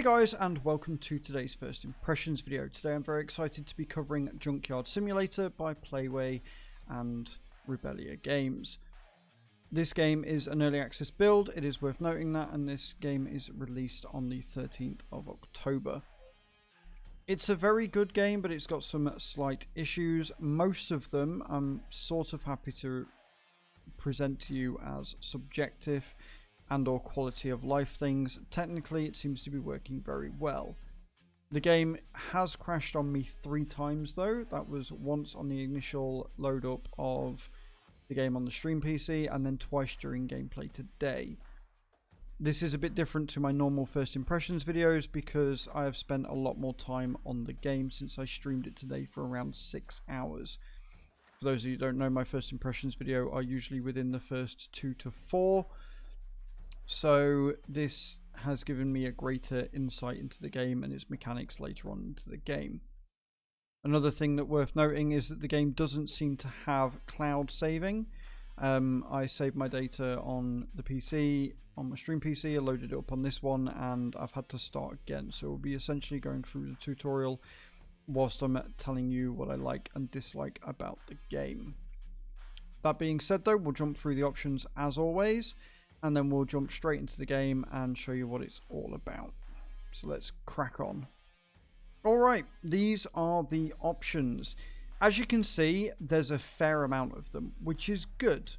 Hey guys, and welcome to today's first impressions video. Today I'm very excited to be covering Junkyard Simulator by Playway and Rebellia Games. This game is an early access build, it is worth noting that, and this game is released on the 13th of October. It's a very good game, but it's got some slight issues. Most of them I'm sort of happy to present to you as subjective and or quality of life things. Technically it seems to be working very well. The game has crashed on me 3 times though. That was once on the initial load up of the game on the stream PC and then twice during gameplay today. This is a bit different to my normal first impressions videos because I have spent a lot more time on the game since I streamed it today for around 6 hours. For those of you who don't know, my first impressions video are usually within the first 2 to 4. So this has given me a greater insight into the game and its mechanics later on into the game. Another thing that worth noting is that the game doesn't seem to have cloud saving. I saved my data on the PC, on my stream PC, I loaded it up on this one and I've had to start again. So we'll be essentially going through the tutorial whilst I'm telling you what I like and dislike about the game. That being said though, we'll jump through the options as always, and then we'll jump straight into the game and show you what it's all about. So let's crack on. Alright, these are the options. As you can see, there's a fair amount of them, which is good.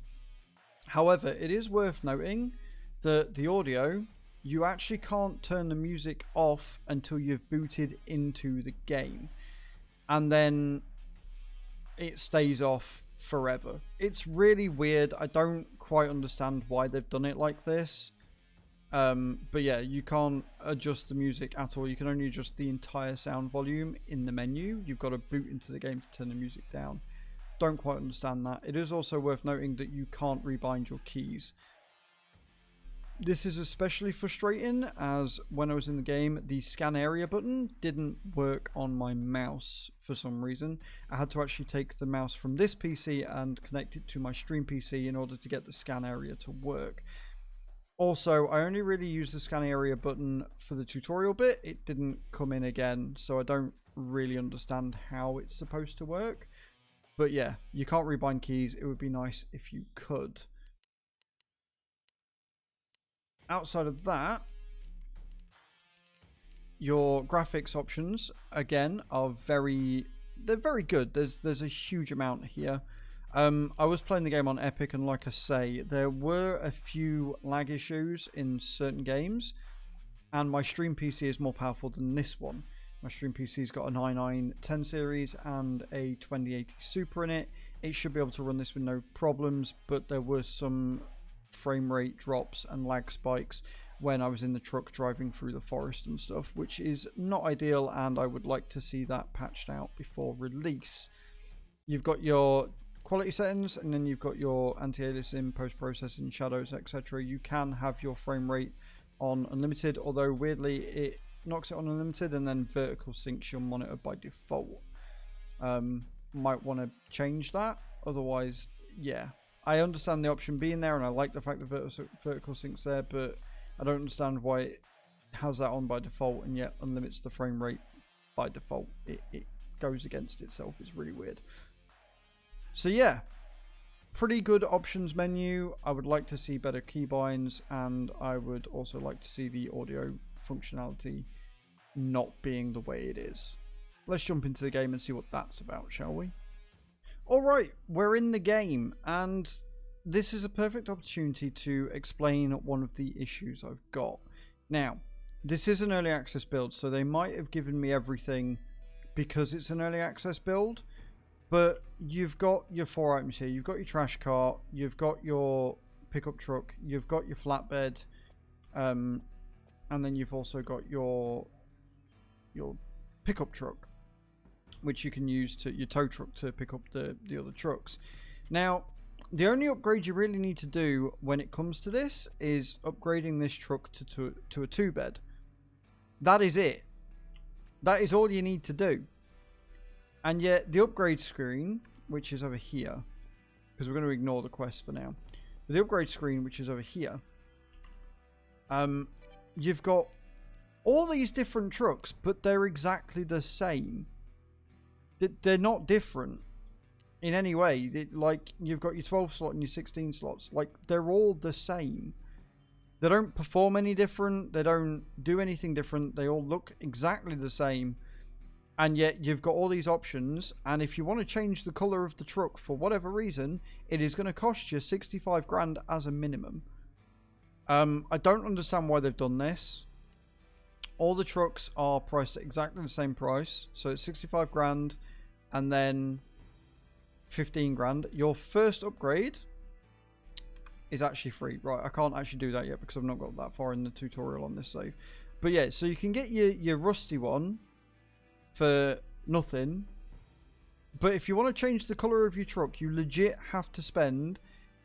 However, it is worth noting that the audio, you actually can't turn the music off until you've booted into the game. And then it stays off forever. It's really weird. I don't quite understand why they've done it like this. But yeah, you can't adjust the music at all. You can only adjust the entire sound volume in the menu. You've got to boot into the game to turn the music down. Don't quite understand that. It is also worth noting that you can't rebind your keys. This is especially frustrating as when I was in the game, the scan area button didn't work on my mouse for some reason. I had to actually take the mouse from this PC and connect it to my stream PC in order to get the scan area to work. Also, I only really used the scan area button for the tutorial bit. It didn't come in again, so I don't really understand how it's supposed to work. But yeah, you can't rebind keys. It would be nice if you could. Outside of that, your graphics options again are they're very good. There's a huge amount here. I was playing the game on Epic, and like I say, there were a few lag issues in certain games, and my stream PC is more powerful than this one. My stream PC's got a 9910 series and a 2080 Super in it. It should be able to run this with no problems, but there were some frame rate drops and lag spikes when I was in the truck driving through the forest and stuff, which is not ideal, and I would like to see that patched out before release. You've got your quality settings, and then you've got your anti-aliasing, post-processing, shadows, etc. You can have your frame rate on unlimited, although weirdly it knocks it on unlimited and then vertical syncs your monitor by default. Might want to change that, otherwise yeah. I understand the option being there, and I like the fact that vertical sync's there, but I don't understand why it has that on by default and yet unlimits the frame rate by default. It goes against itself. It's really weird. So yeah, pretty good options menu. I would like to see better keybinds, and I would also like to see the audio functionality not being the way it is. Let's jump into the game and see what that's about, shall we? Alright, we're in the game, and this is a perfect opportunity to explain one of the issues I've got. Now, this is an early access build, so they might have given me everything because it's an early access build, but you've got your 4 items here. You've got your trash cart, you've got your pickup truck, you've got your flatbed, and then you've also got your pickup truck, which you can use to your tow truck to pick up the other trucks. Now, the only upgrade you really need to do when it comes to this is upgrading this truck to a 2-bed. That is it. That is all you need to do. And yet, the upgrade screen, which is over here, because we're going to ignore the quest for now. But the upgrade screen, which is over here, you've got all these different trucks, but they're exactly the same. They're not different in any way. Like, you've got your 12 slot and your 16 slots. Like, they're all the same. They don't perform any different. They don't do anything different. They all look exactly the same. And yet you've got all these options. And if you want to change the colour of the truck for whatever reason, it is going to cost you 65 grand as a minimum. I don't understand why they've done this. All the trucks are priced at exactly the same price. So it's 65 grand and then 15 grand. Your first upgrade is actually free. Right, I can't actually do that yet because I've not got that far in the tutorial on this save. But yeah, so you can get your rusty one for nothing. But if you want to change the colour of your truck, you legit have to spend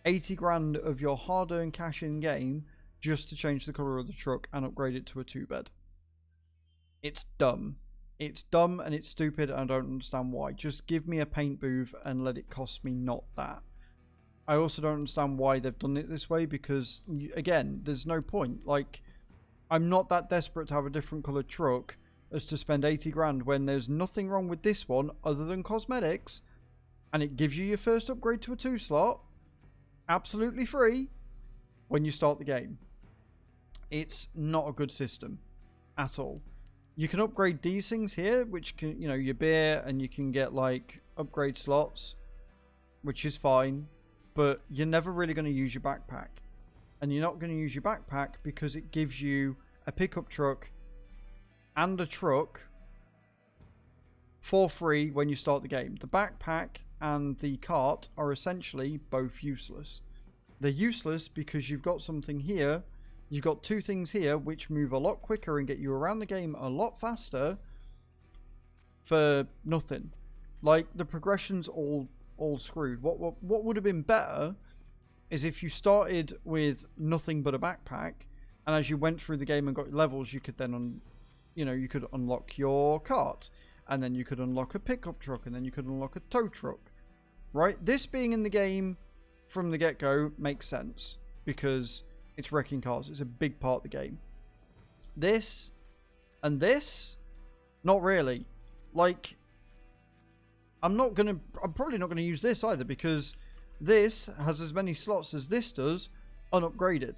80 grand of your hard-earned cash in-game just to change the colour of the truck and upgrade it to a 2-bed. It's dumb. It's dumb and it's stupid and I don't understand why. Just give me a paint booth and let it cost me not that. I also don't understand why they've done it this way because, again, there's no point. Like, I'm not that desperate to have a different coloured truck as to spend 80 grand when there's nothing wrong with this one other than cosmetics, and it gives you your first upgrade to a 2-slot absolutely free when you start the game. It's not a good system at all. You can upgrade these things here, which can, you know, your beer, and you can get like upgrade slots, which is fine, but you're never really going to use your backpack. And you're not going to use your backpack because it gives you a pickup truck and a truck for free when you start the game. The backpack and the cart are essentially both useless. They're useless because you've got something here. You've got two things here which move a lot quicker and get you around the game a lot faster for nothing. Like, the progression's all screwed. What would have been better is if you started with nothing but a backpack, and as you went through the game and got levels, you could then you could unlock your cart, and then you could unlock a pickup truck, and then you could unlock a tow truck. Right? This being in the game from the get-go makes sense because it's wrecking cars. It's a big part of the game. This and this, not really. Like, I'm probably not gonna use this either because this has as many slots as this does, unupgraded.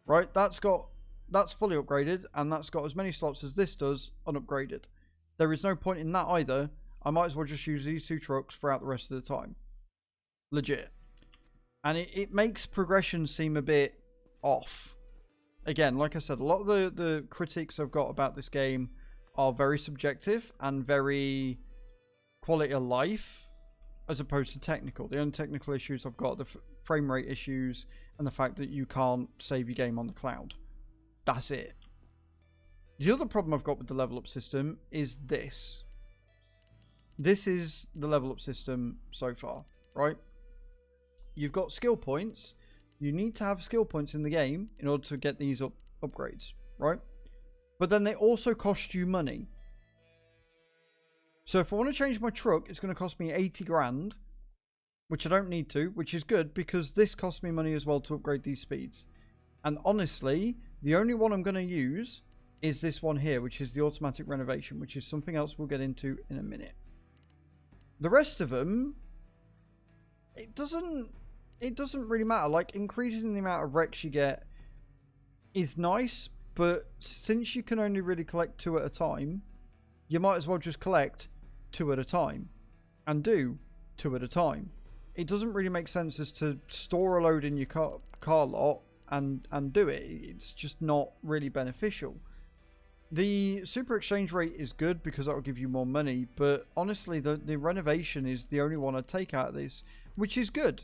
Right? That's fully upgraded, and that's got as many slots as this does, unupgraded. There is no point in that either. I might as well just use these two trucks throughout the rest of the time. Legit. And it makes progression seem a bit off. Again, like I said, a lot of the critiques I've got about this game are very subjective and very quality of life as opposed to technical. The only technical issues I've got are the frame rate issues and the fact that you can't save your game on the cloud. That's it. The other problem I've got with the level up system is this. This is the level up system so far, right? You've got skill points. You need to have skill points in the game in order to get these upgrades, right? But then they also cost you money. So if I want to change my truck, it's going to cost me 80 grand, which I don't need to, which is good because this costs me money as well to upgrade these speeds. And honestly, the only one I'm going to use is this one here, which is the automatic renovation, which is something else we'll get into in a minute. The rest of them, it doesn't really matter. Like, increasing the amount of wrecks you get is nice, but since you can only really collect 2 at a time, you might as well just collect 2 at a time and do 2 at a time. It doesn't really make sense as to store a load in your car lot and do it. It's just not really beneficial. The super exchange rate is good because that will give you more money, but honestly the renovation is the only one I'd take out of this, which is good.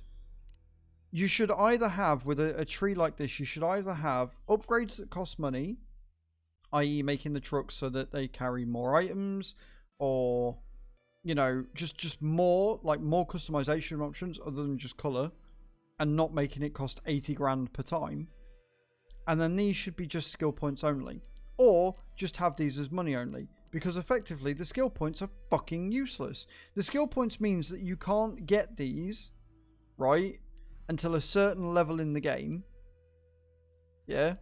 You should either have, with a tree like this, you should either have upgrades that cost money, i.e. making the trucks so that they carry more items, or, you know, just more, like more customization options other than just color, and not making it cost 80 grand per time. And then these should be just skill points only. Or just have these as money only, because effectively the skill points are fucking useless. The skill points means that you can't get these, right, until a certain level in the game. Yeah.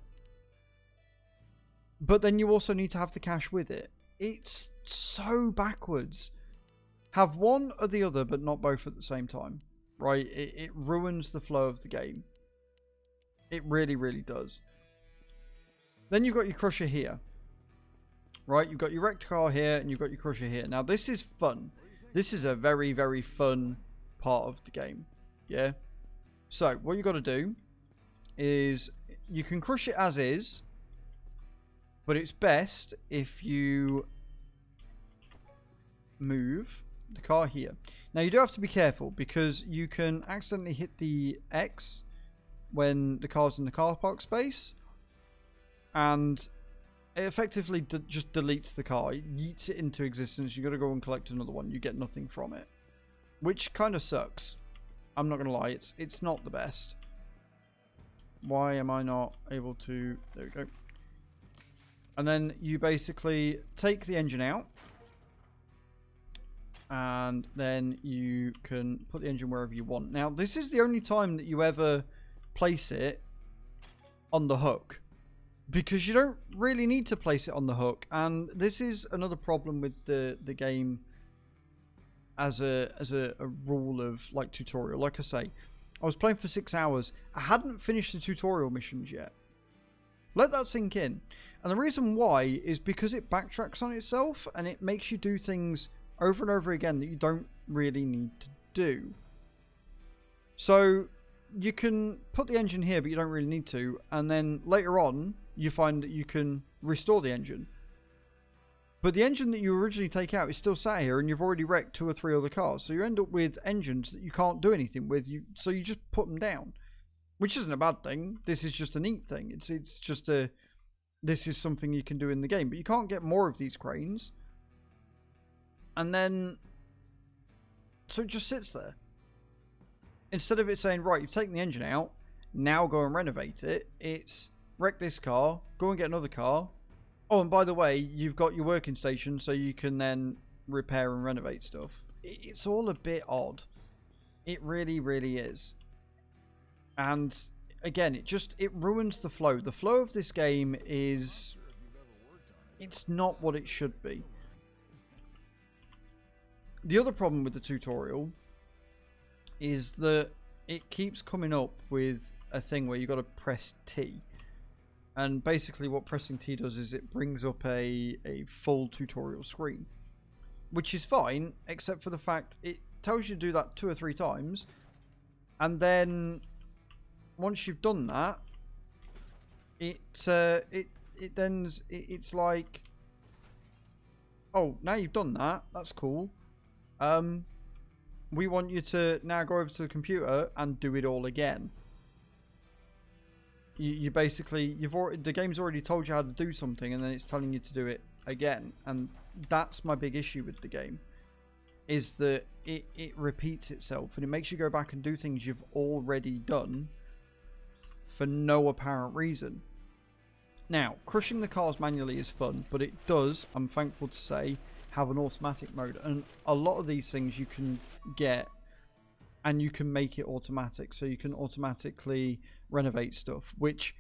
But then you also need to have the cash with it. It's so backwards. Have one or the other, but not both at the same time. Right? It ruins the flow of the game. It really, really does. Then you've got your crusher here. Right? You've got your wrecked car here, and you've got your crusher here. Now, this is fun. This is a very, very fun part of the game. Yeah? So, what you've got to do is you can crush it as is, but it's best if you move the car here. Now, you do have to be careful because you can accidentally hit the X when the car's in the car park space, and it effectively just deletes the car. It yeets it into existence. You got to go and collect another one. You get nothing from it, which kind of sucks. I'm not going to lie. It's not the best. Why am I not able to... There we go. And then you basically take the engine out. And then you can put the engine wherever you want. Now, this is the only time that you ever place it on the hook, because you don't really need to place it on the hook. And this is another problem with the game as a rule of like tutorial. Like I say, I was playing for 6 hours. I hadn't finished the tutorial missions yet. Let that sink in. And the reason why is because it backtracks on itself and it makes you do things over and over again that you don't really need to do. So you can put the engine here, but you don't really need to. And then later on, you find that you can restore the engine. But the engine that you originally take out is still sat here, and you've already wrecked 2 or 3 other cars. So you end up with engines that you can't do anything with. So you just put them down, which isn't a bad thing. This is just a neat thing. It's just a... This is something you can do in the game. But you can't get more of these cranes. And then... So it just sits there. Instead of it saying, right, you've taken the engine out, now go and renovate it. It's wreck this car, go and get another car. Oh, and by the way, you've got your working station, so you can then repair and renovate stuff. It's all a bit odd. It really, really is. And again, it ruins the flow. The flow of this game is... It's not what it should be. The other problem with the tutorial is that it keeps coming up with a thing where you've got to press T. And basically what pressing T does is it brings up a full tutorial screen. Which is fine, except for the fact it tells you to do that 2 or 3 times. And then once you've done that, it's like, oh, now you've done that, that's cool. We want you to now go over to the computer and do it all again. You basically, the game's already told you how to do something, and then it's telling you to do it again. And that's my big issue with the game, is that it repeats itself, and it makes you go back and do things you've already done for no apparent reason. Now, crushing the cars manually is fun, but it does, I'm thankful to say, have an automatic mode. And a lot of these things you can get, and you can make it automatic. So you can automatically renovate stuff, which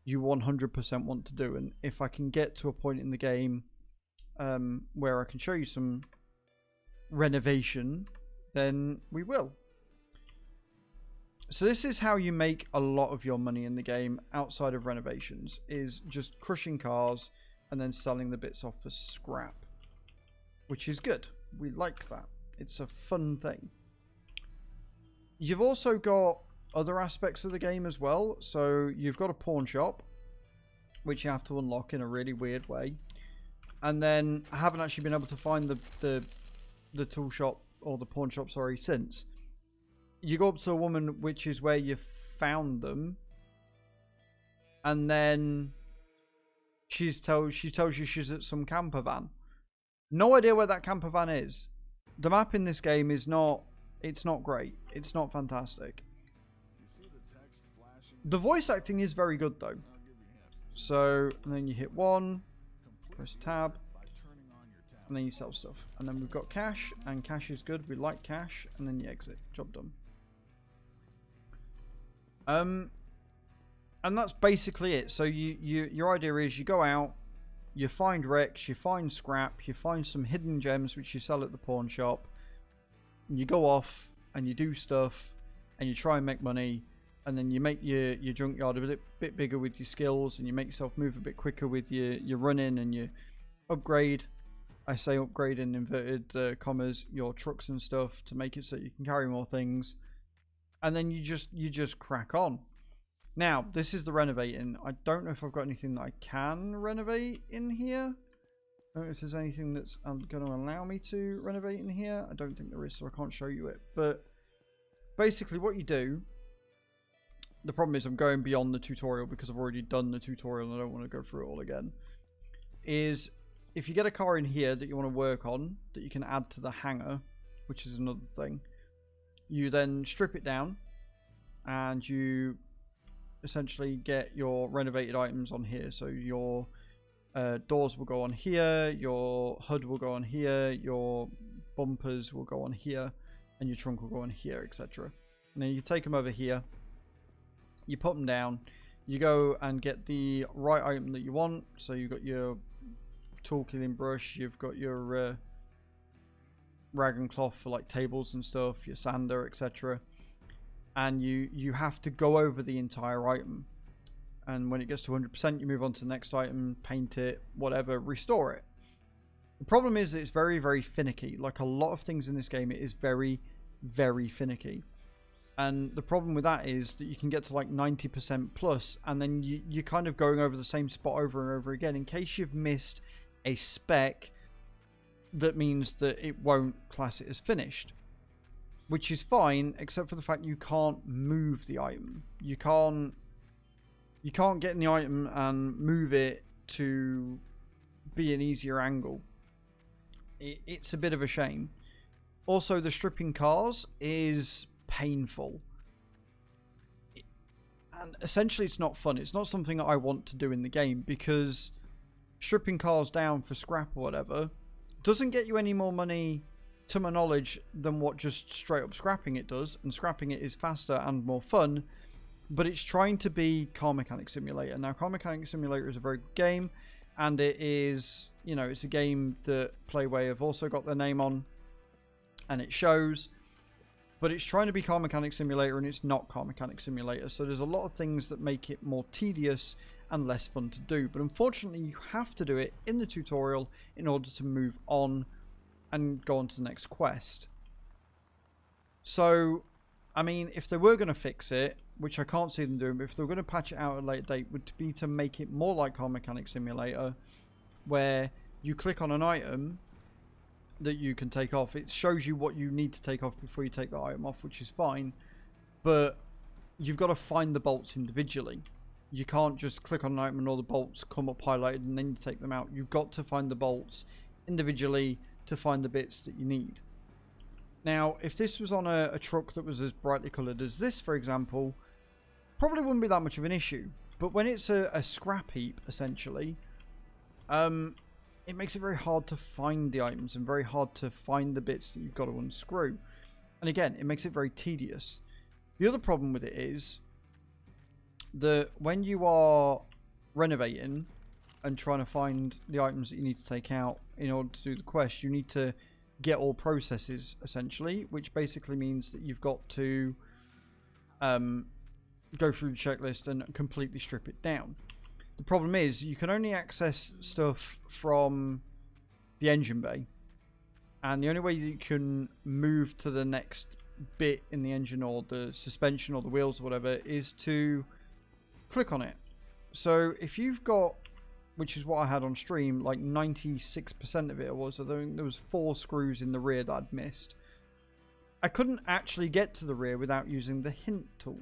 you 100% want to do. And if I can get to a point in the game where I can show you some renovation, then we will. So this is how you make a lot of your money in the game outside of renovations, is just crushing cars and then selling the bits off for scrap, which is good. We like that. It's a fun thing. You've also got other aspects of the game as well. So you've got a pawn shop, which you have to unlock in a really weird way. And then I haven't actually been able to find the tool shop, or the pawn shop, sorry, since. You go up to a woman, which is where you found them. And then she tells you she's at some camper van. No idea where that camper van is. The map in this game is not... It's not great. It's not fantastic. The voice acting is very good though. So, and then you hit 1, press tab, and then you sell stuff. And then we've got cash, and cash is good. We like cash, and then you exit. Job done. And that's basically it. So your idea is you go out, you find wrecks, you find scrap, you find some hidden gems which you sell at the pawn shop, and you go off and you do stuff and you try and make money, and then you make your junkyard a bit bigger with your skills, and you make yourself move a bit quicker with your running, and you upgrade, I say upgrade in inverted commas, your trucks and stuff to make it so you can carry more things, and then you just crack on. Now, this is the renovating. I don't know if I've got anything that I can renovate in here. I don't know if there's anything that's going to allow me to renovate in here. I don't think there is, so I can't show you it. But basically what you do, the problem is I'm going beyond the tutorial because I've already done the tutorial and I don't want to go through it all again, is if you get a car in here that you want to work on, that you can add to the hangar, which is another thing, you then strip it down and you essentially get your renovated items on here. So your doors will go on here, your HUD will go on here, your bumpers will go on here, and your trunk will go on here, etc. Now you take them over here, you put them down, you go and get the right item that you want. So you've got your tool killing brush, you've got your rag and cloth for like tables and stuff, your sander, etc. And you have to go over the entire item, and when it gets to 100% you move on to the next item, paint it, whatever, restore it. The problem is it's very, very finicky. Like a lot of things in this game, it is very, very finicky. And the problem with that is that you can get to like 90% plus, and then you're kind of going over the same spot over and over again in case you've missed a spec that means that it won't class it as finished. Which is fine, except for the fact you can't move the item. You can't get in the item and move it to be an easier angle. It's a bit of a shame. Also, the stripping cars is painful. And essentially it's not fun. It's not something that I want to do in the game, because stripping cars down for scrap or whatever doesn't get you any more money, to my knowledge, than what just straight up scrapping it does. And scrapping it is faster and more fun, but it's trying to be Car Mechanic Simulator. Now, Car Mechanic Simulator is a very good game, and it is, you know, it's a game that Playway have also got their name on, and it shows, but it's trying to be Car Mechanic Simulator, and it's not Car Mechanic Simulator. So there's a lot of things that make it more tedious and less fun to do, but unfortunately you have to do it in the tutorial in order to move on and go on to the next quest. So, I mean, if they were going to fix it, which I can't see them doing, but if they were going to patch it out at a later date, would be to make it more like Car Mechanic Simulator, where you click on an item that you can take off. It shows you what you need to take off before you take the item off, which is fine, but you've got to find the bolts individually. You can't just click on an item and all the bolts come up highlighted and then you take them out. You've got to find the bolts individually to find the bits that you need. Now, if this was on a truck that was as brightly coloured as this, for example, probably wouldn't be that much of an issue. But when it's a scrap heap, essentially, it makes it very hard to find the items and very hard to find the bits that you've got to unscrew. And again, it makes it very tedious. The other problem with it is that when you are renovating and trying to find the items that you need to take out in order to do the quest, you need to get all processes, essentially, which basically means that you've got to go through the checklist and completely strip it down. The problem is you can only access stuff from the engine bay, and the only way you can move to the next bit in the engine or the suspension or the wheels or whatever is to click on it. So if you've got, which is what I had on stream, like 96% of it was, I think there was 4 screws in the rear that I'd missed. I couldn't actually get to the rear without using the hint tool.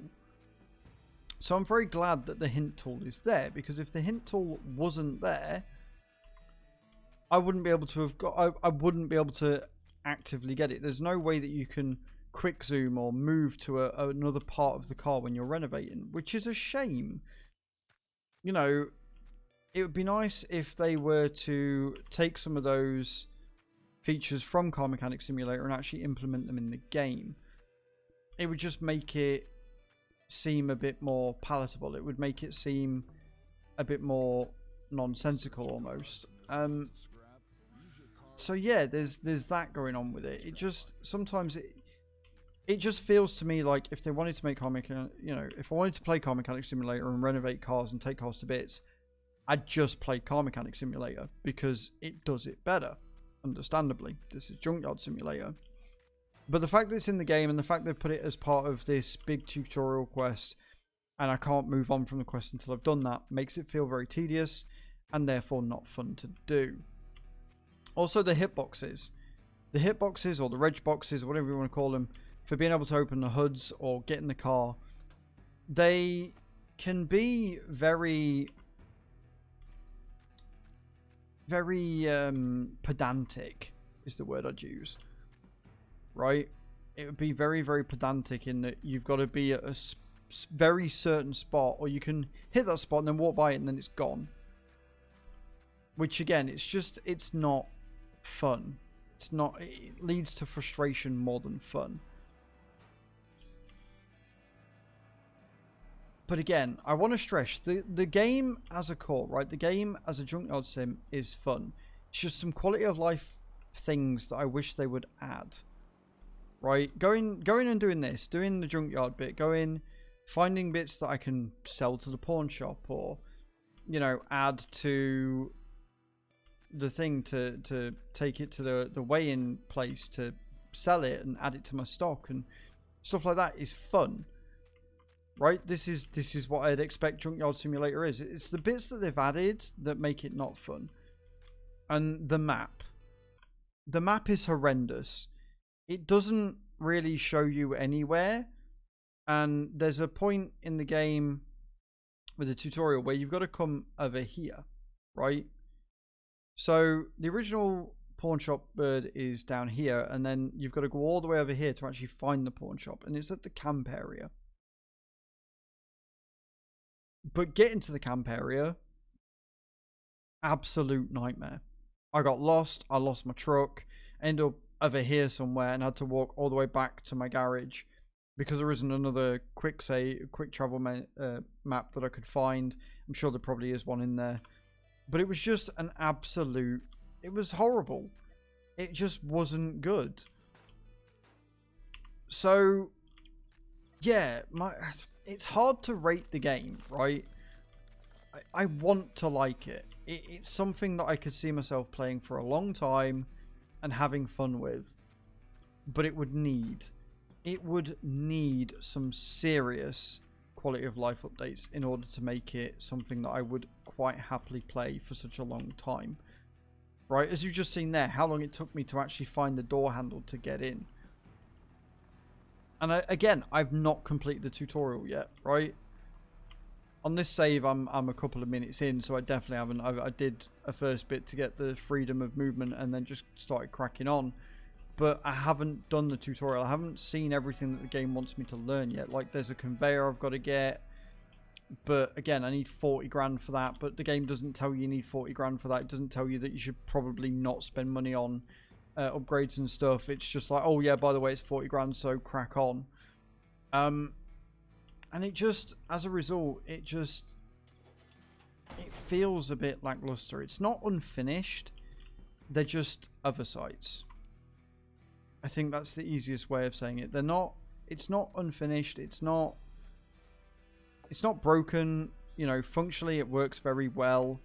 So I'm very glad that the hint tool is there, because if the hint tool wasn't there, I wouldn't be able to have got, I wouldn't be able to actively get it. There's no way that you can quick zoom or move to another part of the car when you're renovating, which is a shame. You know, it would be nice if they were to take some of those features from Car Mechanic Simulator and actually implement them in the game. It would just make it seem a bit more palatable. It would make it seem a bit more nonsensical almost. So yeah, there's that going on with it. It just sometimes it just feels to me like if they wanted to make if I wanted to play Car Mechanic Simulator and renovate cars and take cars to bits, I'd just play Car Mechanic Simulator because it does it better. Understandably, this is Junkyard Simulator. But the fact that it's in the game and the fact they've put it as part of this big tutorial quest and I can't move on from the quest until I've done that makes it feel very tedious and therefore not fun to do. Also, the hitboxes. The hitboxes or the reg boxes, whatever you want to call them, for being able to open the hoods or get in the car, they can be very pedantic is the word I'd use. Right? It would be very, very pedantic in that you've got to be at a very certain spot, or you can hit that spot and then walk by it and then it's gone. Which again, it's not fun. It leads to frustration more than fun. But again, I want to stress the game as a core, right? The game as a Junkyard sim is fun. It's just some quality of life things that I wish they would add. Right? Going and doing this, doing the Junkyard bit, finding bits that I can sell to the pawn shop, or add to the thing to take it to the weigh-in place to sell it and add it to my stock and stuff like that is fun. Right? This is what I'd expect Junkyard Simulator is. It's the bits that they've added that make it not fun. And the map. The map is horrendous. It doesn't really show you anywhere. And there's a point in the game with the tutorial where you've got to come over here. Right? So the original pawn shop bird is down here. And then you've got to go all the way over here to actually find the pawn shop. And it's at the camp area. But getting to the camp area, absolute nightmare. I got lost. I lost my truck. Ended up over here somewhere and had to walk all the way back to my garage because there isn't another quick travel map that I could find. I'm sure there probably is one in there. But it was just an absolute... It was horrible. It just wasn't good. So, yeah, it's hard to rate the game, right? I want to like it. It's something that I could see myself playing for a long time and having fun with. But it would need some serious quality of life updates in order to make it something that I would quite happily play for such a long time. Right? As you've just seen there, how long it took me to actually find the door handle to get in. And again, I've not completed the tutorial yet, right? On this save, I'm a couple of minutes in, so I definitely haven't. I did a first bit to get the freedom of movement and then just started cracking on. But I haven't done the tutorial. I haven't seen everything that the game wants me to learn yet. Like, there's a conveyor I've got to get. But again, I need 40 grand for that. But the game doesn't tell you need 40 grand for that. It doesn't tell you that you should probably not spend money on upgrades and stuff. It's just like, oh yeah, by the way, it's 40 grand, so crack on. And it just, as a result, it feels a bit lackluster. It's not unfinished. They're just oversights. I think that's the easiest way of saying it. It's not unfinished. It's not broken. Functionally it works very well.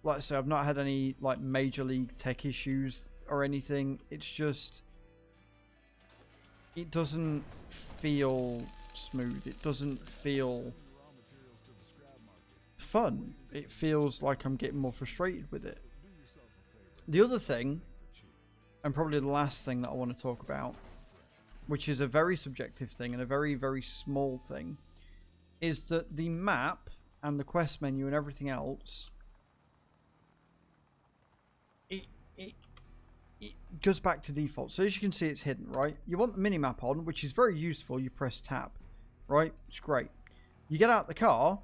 Like I say, I've not had any major league tech issues or anything. It's just, it doesn't feel smooth. It doesn't feel fun. It feels like I'm getting more frustrated with it. The other thing, and probably the last thing that I want to talk about, which is a very subjective thing and a very, very small thing, is that the map and the quest menu and everything else, it goes back to default. So as you can see, it's hidden, right? You want the minimap on, which is very useful. You press tab, right? It's great. You get out the car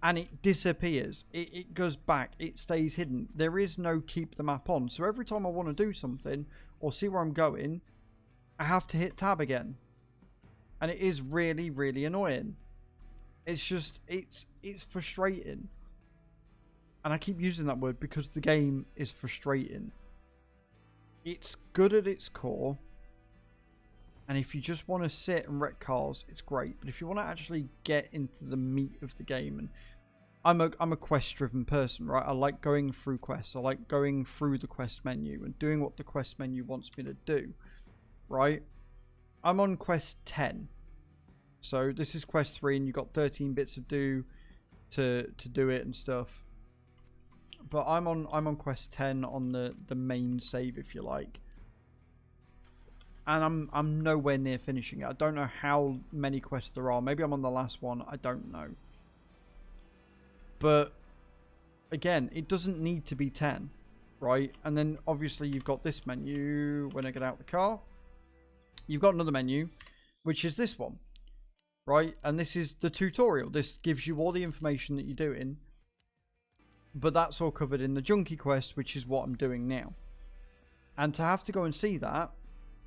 and it disappears. It goes back. It stays hidden. There is no keep the map on. So every time I want to do something or see where I'm going, I have to hit tab again. And it is really, really annoying. It's just, it's frustrating. And I keep using that word because the game is frustrating. It's good at its core. And if you just want to sit and wreck cars, it's great. But if you want to actually get into the meat of the game, and I'm a quest-driven person, right? I like going through quests. I like going through the quest menu and doing what the quest menu wants me to do, right? I'm on quest 10. So this is quest 3, and you've got 13 bits of to do it and stuff. But I'm on quest 10 on the main save, if you like. And I'm nowhere near finishing it. I don't know how many quests there are. Maybe I'm on the last one. I don't know. But again, it doesn't need to be 10, right? And then obviously you've got this menu when I get out the car. You've got another menu, which is this one, right? And this is the tutorial. This gives you all the information that you're doing. But that's all covered in the Junkie quest, which is what I'm doing now. And to have to go and see that,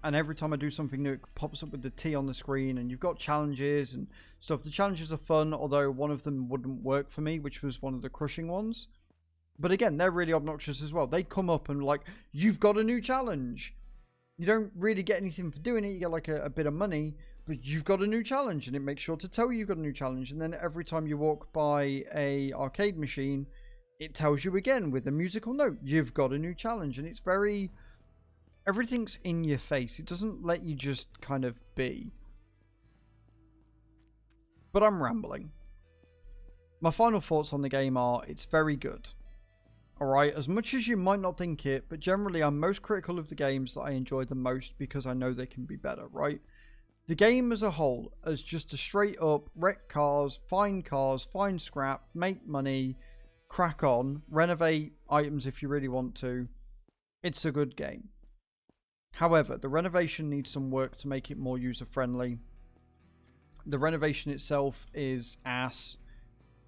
and every time I do something new, it pops up with the T on the screen, and you've got challenges and stuff. The challenges are fun, although one of them wouldn't work for me, which was one of the crushing ones. But again, they're really obnoxious as well. They come up and like, you've got a new challenge. You don't really get anything for doing it. You get like a bit of money, but you've got a new challenge, and it makes sure to tell you you've got a new challenge. And then every time you walk by a arcade machine, it tells you again with a musical note, you've got a new challenge. And it's very... everything's in your face. It doesn't let you just kind of be. But I'm rambling. My final thoughts on the game are, it's very good. Alright, as much as you might not think it, but generally I'm most critical of the games that I enjoy the most because I know they can be better, right? The game as a whole, as just a straight up wreck cars, find scrap, make money, crack on, renovate items if you really want to, it's a good game. However, the renovation needs some work to make it more user-friendly. The renovation itself is ass,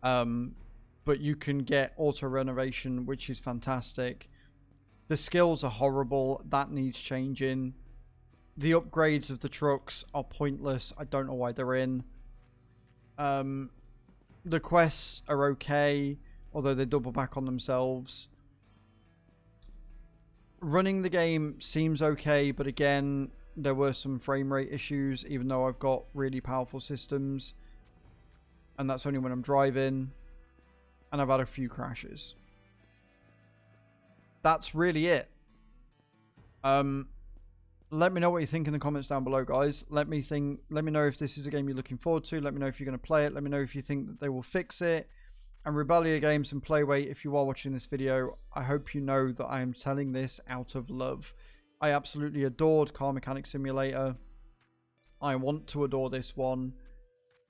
but you can get auto-renovation, which is fantastic. The skills are horrible. That needs changing. The upgrades of the trucks are pointless. I don't know why they're in. The quests are okay, although they double back on themselves. Running the game seems okay, but again, there were some frame rate issues, even though I've got really powerful systems. And that's only when I'm driving. And I've had a few crashes. That's really it. Let me know what you think in the comments down below, guys. Let me know if this is a game you're looking forward to. Let me know if you're going to play it. Let me know if you think that they will fix it. And Rebellia Games and Playway, if you are watching this video, I hope you know that I am telling this out of love. I absolutely adored Car Mechanic Simulator. I want to adore this one.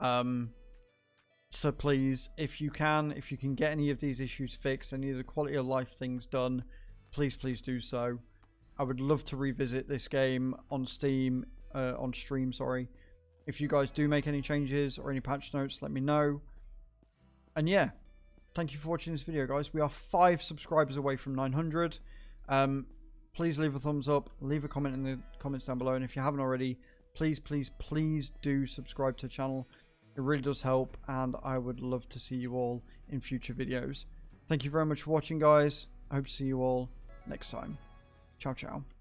So please, if you can get any of these issues fixed, any of the quality of life things done, please do so. I would love to revisit this game on stream, sorry. If you guys do make any changes or any patch notes, let me know. And yeah, thank you for watching this video, guys. We are 5 subscribers away from 900. Please leave a thumbs up, leave a comment in the comments down below, and if you haven't already, please do subscribe to the channel. It really does help, and I would love to see you all in future videos. Thank you very much for watching, guys. I hope to see you all next time. Ciao, ciao.